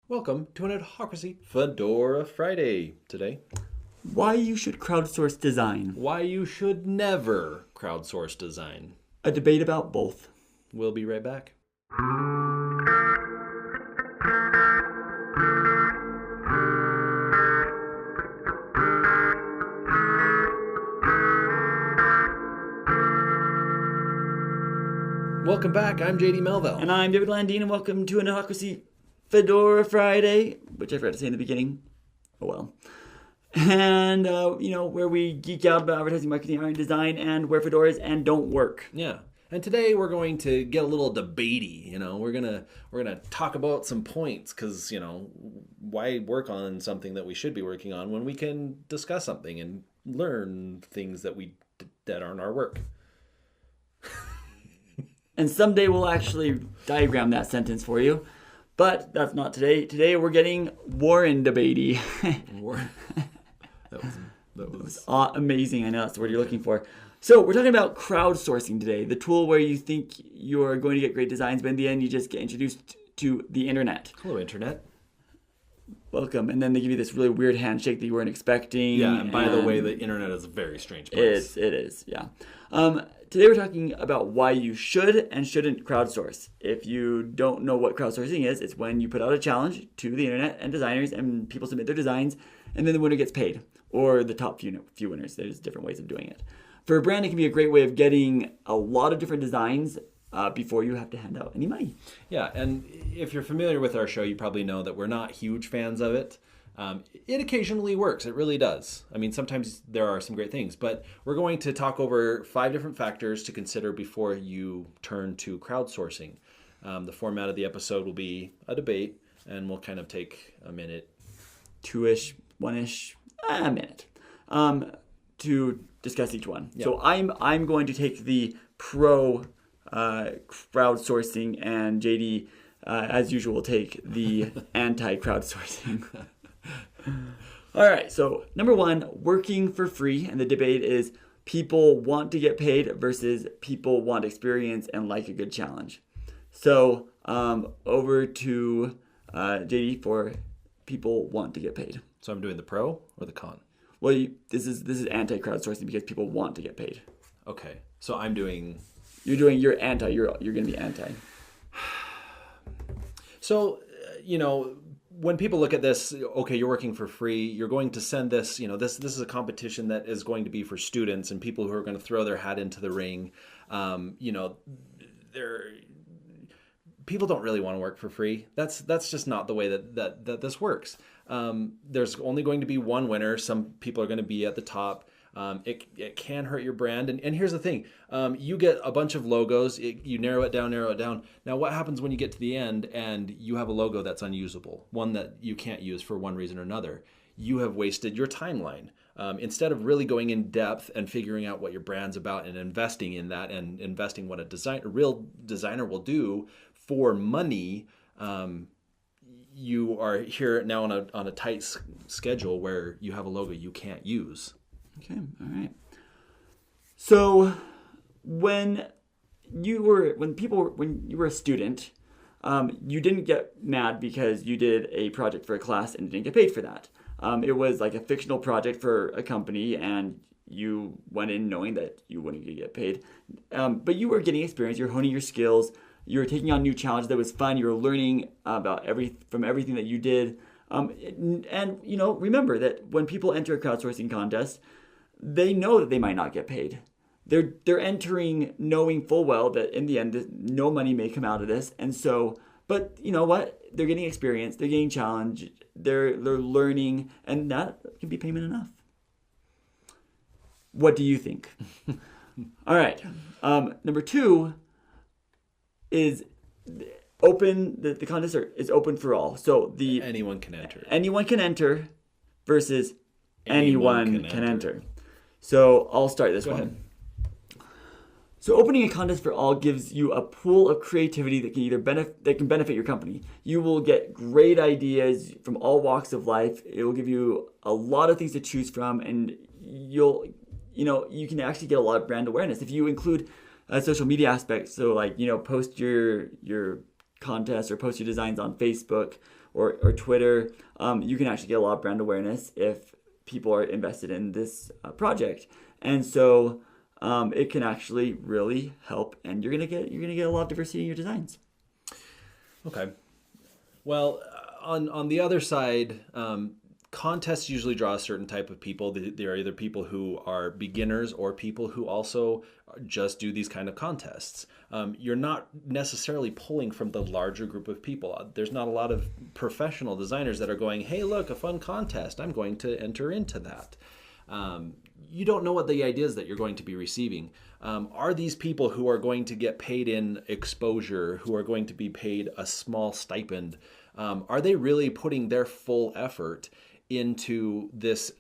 Welcome to an Adhocracy Fedora Friday today. Why you should crowdsource design. Why you should never crowdsource design. A debate about both. We'll be right back. Welcome back. I'm JD Melville. And I'm David Landeen, and welcome to an Adhocracy Fedora Friday, which I forgot to say in the beginning. Oh well. And, where we geek out about advertising, marketing, art, and design, and where fedoras and don't work. Yeah. And today we're going to get a little debatey. We're gonna talk about some points because why work on something that we should be working on when we can discuss something and learn things that aren't our work. And someday we'll actually diagram that sentence for you. But that's not today. Today we're getting Warren debatey. That was amazing. I know that's the word you're looking for. So we're talking about crowdsourcing today, the tool where you think you're going to get great designs, but in the end you just get introduced to the internet. Hello, internet. Welcome. And then they give you this really weird handshake that you weren't expecting. Yeah, and by the way, the internet is a very strange place. It is, yeah. Today we're talking about why you should and shouldn't crowdsource. If you don't know what crowdsourcing is, it's when you put out a challenge to the internet and designers and people submit their designs, and then the winner gets paid, or the top few winners. There's different ways of doing it. For a brand, it can be a great way of getting a lot of different designs before you have to hand out any money. Yeah, and if you're familiar with our show, you probably know that we're not huge fans of it. It occasionally works. It really does. I mean, sometimes there are some great things, but we're going to talk over 5 different factors to consider before you turn to crowdsourcing. The format of the episode will be a debate, and we'll kind of take a minute. 2-ish, 1-ish, a minute to discuss each one. Yep. So I'm going to take the pro crowdsourcing, and JD, as usual, will take the anti-crowdsourcing. All right, so number 1, working for free, and the debate is people want to get paid versus people want experience and like a good challenge. So over to JD for people want to get paid. So I'm doing the pro or the con? Well, this is anti-crowdsourcing because people want to get paid. Okay, so I'm doing... You're anti. You're going to be anti. So, when people look at this, okay, you're working for free, you're going to send this, this is a competition that is going to be for students and people who are going to throw their hat into the ring. People don't really want to work for free. That's just not the way that this works. There's only going to be one winner. Some people are going to be at the top. It can hurt your brand. And here's the thing. You get a bunch of logos. You narrow it down. Now, what happens when you get to the end and you have a logo that's unusable, one that you can't use for one reason or another? You have wasted your timeline. Instead of really going in depth and figuring out what your brand's about and investing in that and investing what a real designer will do for money, you are here now on a tight schedule where you have a logo you can't use. Okay, all right. So when you were a student, you didn't get mad because you did a project for a class and didn't get paid for that. It was like a fictional project for a company, and you went in knowing that you wouldn't get paid. But you were getting experience. You're honing your skills. You were taking on new challenges that was fun. You were learning from everything that you did. And remember that when people enter a crowdsourcing contest, they know that they might not get paid. They're entering knowing full well that in the end no money may come out of this. And so, but you know what? They're getting experience. They're getting challenged. They're learning, and that can be payment enough. What do you think? All right. Number 2 is open. The contest is open for all. So anyone can enter. Anyone can enter versus anyone can enter. So I'll start this one. Ahead. So opening a contest for all gives you a pool of creativity that can benefit your company. You will get great ideas from all walks of life. It will give you a lot of things to choose from, and you can actually get a lot of brand awareness if you include social media aspects. So post your contest or post your designs on Facebook or Twitter, you can actually get a lot of brand awareness if people are invested in this project. And so it can actually really help, and you're gonna get a lot of diversity in your designs. Okay. Well, on the other side, contests usually draw a certain type of people. There are either people who are beginners or people who also just do these kind of contests. You're not necessarily pulling from the larger group of people. There's not a lot of professional designers that are going, hey, look, a fun contest. I'm going to enter into that. You don't know what the ideas that you're going to be receiving. Are these people who are going to get paid in exposure, who are going to be paid a small stipend, are they really putting their full effort into this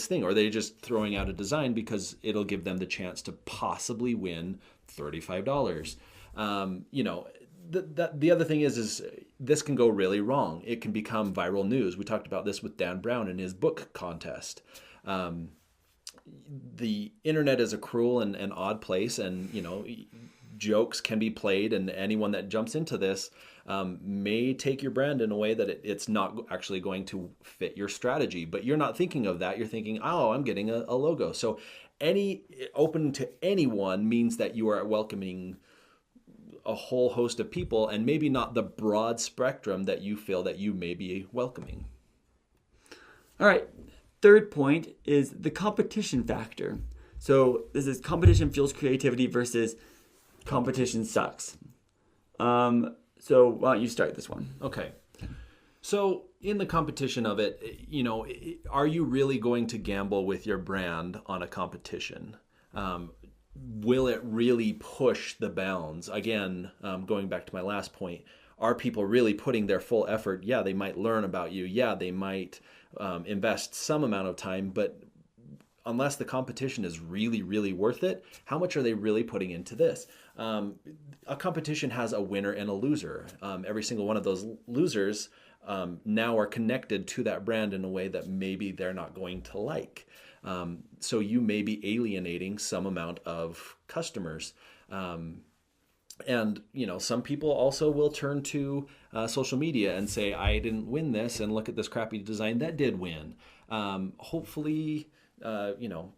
thing, or are they just throwing out a design because it'll give them the chance to possibly win $35? The other thing is this can go really wrong. It can become viral news. We talked about this with Dan Brown in his book contest. The internet is a cruel and odd place, and jokes can be played, and anyone that jumps into this may take your brand in a way that it's not actually going to fit your strategy. But you're not thinking of that. You're thinking, oh, I'm getting a logo. So open to anyone means that you are welcoming a whole host of people, and maybe not the broad spectrum that you feel that you may be welcoming. All right. Third point is the competition factor. So this is competition fuels creativity versus competition sucks. So why don't you start this one? Okay. So in the competition of it, are you really going to gamble with your brand on a competition? Will it really push the bounds? Again, going back to my last point, are people really putting their full effort? Yeah, they might learn about you. Yeah, they might invest some amount of time, but unless the competition is really, really worth it, how much are they really putting into this? A competition has a winner and a loser. Every single one of those losers now are connected to that brand in a way that maybe they're not going to like. So you may be alienating some amount of customers. And some people also will turn to social media and say, I didn't win this, and look at this crappy design that did win. Hopefully,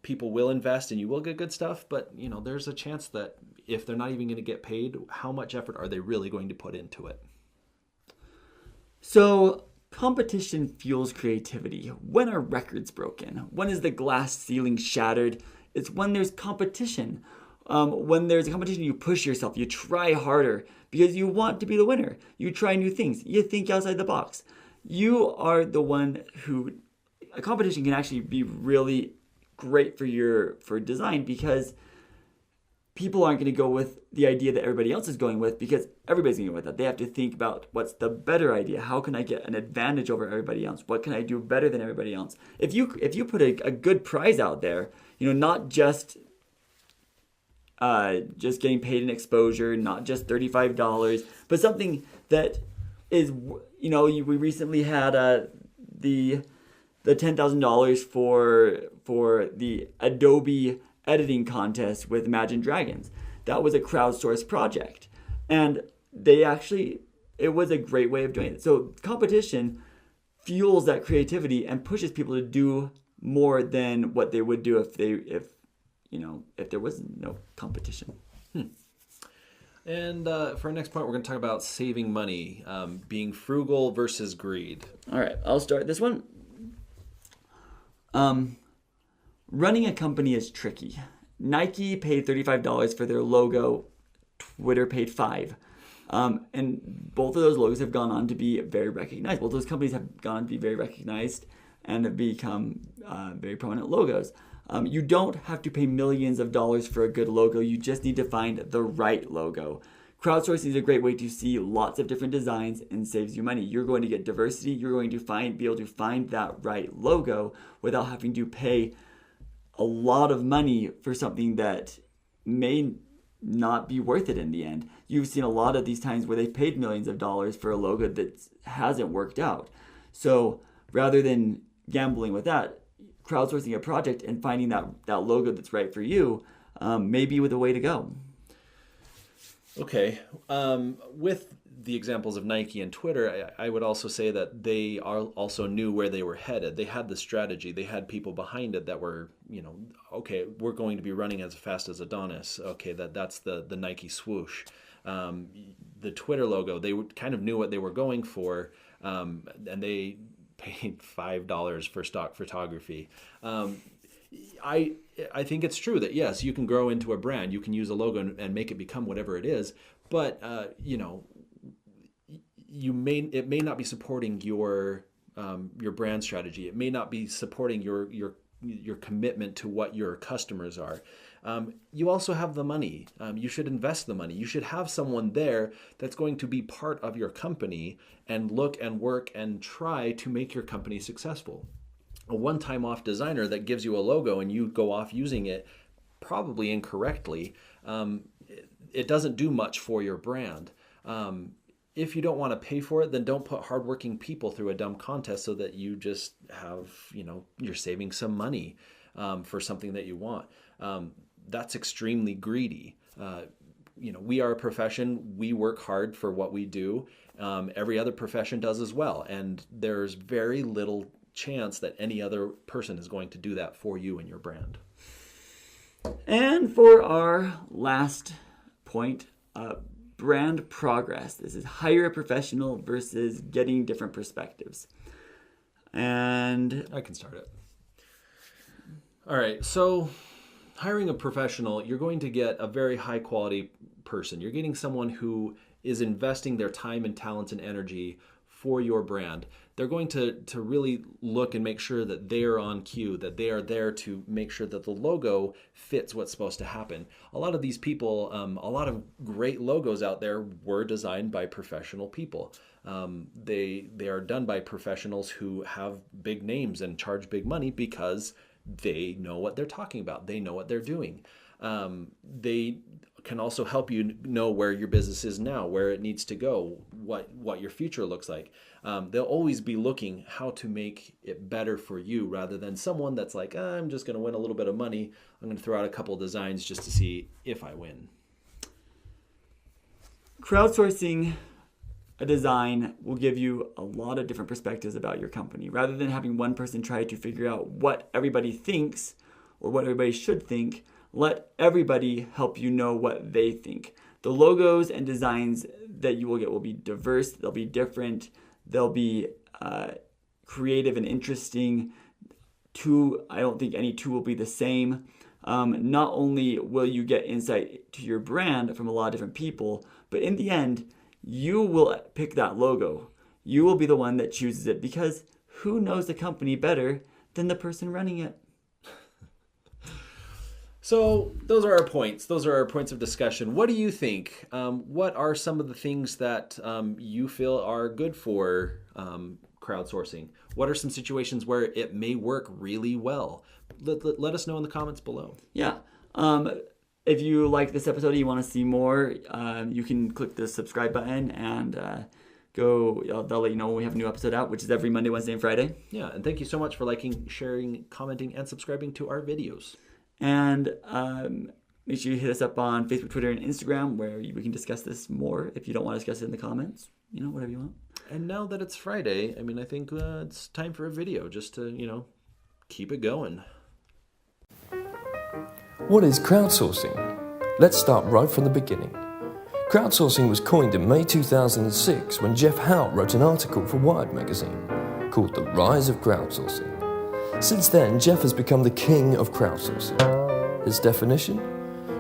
people will invest and you will get good stuff, but there's a chance that if they're not even going to get paid, how much effort are they really going to put into it? So competition fuels creativity. When are records broken? When is the glass ceiling shattered? It's when there's competition. When there's a competition, you push yourself, you try harder because you want to be the winner. You try new things. You think outside the box. You are the one who, a competition can actually be really great for design, because people aren't going to go with the idea that everybody else is going with, because everybody's going to go with that. They have to think about what's the better idea. How can I get an advantage over everybody else? What can I do better than everybody else? If you put a good prize out there, not just getting paid in exposure, not just $35, but something that is, we recently had the $10,000 for the Adobe editing contest with Imagine Dragons. That was a crowdsourced project, and it was a great way of doing it. So competition fuels that creativity and pushes people to do more than what they would do if there was no competition. And for our next point, we're going to talk about saving money, being frugal versus greed. All right, I'll start this one. Running a company is tricky. Nike paid $35 for their logo. Twitter paid $5. And both of those logos have gone on to be very recognized. Both those companies have gone on to be very recognized and have become very prominent logos. You don't have to pay millions of dollars for a good logo. You just need to find the right logo. Crowdsourcing is a great way to see lots of different designs and saves you money. You're going to get diversity. You're going to be able to find that right logo without having to pay a lot of money for something that may not be worth it in the end. You've seen a lot of these times where they've paid millions of dollars for a logo that hasn't worked out. So rather than gambling with that, crowdsourcing a project and finding that logo that's right for you may be the way to go. Okay. With the examples of Nike and Twitter, I would also say that they also knew where they were headed. They had the strategy. They had people behind it that were, okay, we're going to be running as fast as Adonis. Okay, that's the Nike swoosh. The Twitter logo, they kind of knew what they were going for, and they paid $5 for stock photography. I think it's true that, yes, you can grow into a brand. You can use a logo and make it become whatever it is. But it may not be supporting your brand strategy. It may not be supporting your commitment to what your customers are. You also have the money. You should invest the money. You should have someone there that's going to be part of your company and look and work and try to make your company successful. A one-time off designer that gives you a logo and you go off using it probably incorrectly, it doesn't do much for your brand. If you don't want to pay for it, then don't put hardworking people through a dumb contest so that you just have, you're saving some money for something that you want. That's extremely greedy. We are a profession. We work hard for what we do. Every other profession does as well. And there's very little chance that any other person is going to do that for you and your brand. And for our last point, brand progress. This is hire a professional versus getting different perspectives. And I can start it. All right. So hiring a professional, you're going to get a very high quality person. You're getting someone who is investing their time and talents and energy for your brand. They're going to really look and make sure that they're on cue, that they are there to make sure that the logo fits what's supposed to happen. A lot of these people, a lot of great logos out there were designed by professional people. They are done by professionals who have big names and charge big money because they know what they're talking about. They know what they're doing. They can also help you know where your business is now, where it needs to go, what your future looks like. They'll always be looking how to make it better for you rather than someone that's like, I'm just going to win a little bit of money. I'm going to throw out a couple of designs just to see if I win. Crowdsourcing a design will give you a lot of different perspectives about your company. Rather than having one person try to figure out what everybody thinks or what everybody should think, let everybody help you know what they think. The logos and designs that you will get will be diverse, they'll be different, they'll be creative and interesting. I don't think any two will be the same. Not only will you get insight to your brand from a lot of different people, but in the end, you will pick that logo. You will be the one that chooses it because who knows the company better than the person running it? So those are our points. Those are our points of discussion. What do you think? What are some of the things that you feel are good for crowdsourcing? What are some situations where it may work really well? Let us know in the comments below. Yeah. If you like this episode and you want to see more, you can click the subscribe button and they'll let you know when we have a new episode out, which is every Monday, Wednesday, and Friday. Yeah, and thank you so much for liking, sharing, commenting, and subscribing to our videos. And make sure you hit us up on Facebook, Twitter, and Instagram where we can discuss this more. If you don't want to discuss it in the comments, whatever you want. And now that it's Friday, I think it's time for a video just to, keep it going. What is crowdsourcing? Let's start right from the beginning. Crowdsourcing was coined in May 2006 when Jeff Hout wrote an article for Wired magazine called The Rise of Crowdsourcing. Since then, Jeff has become the king of crowdsourcing. His definition?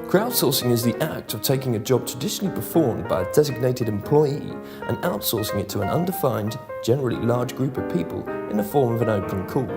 Crowdsourcing is the act of taking a job traditionally performed by a designated employee and outsourcing it to an undefined, generally large group of people in the form of an open call.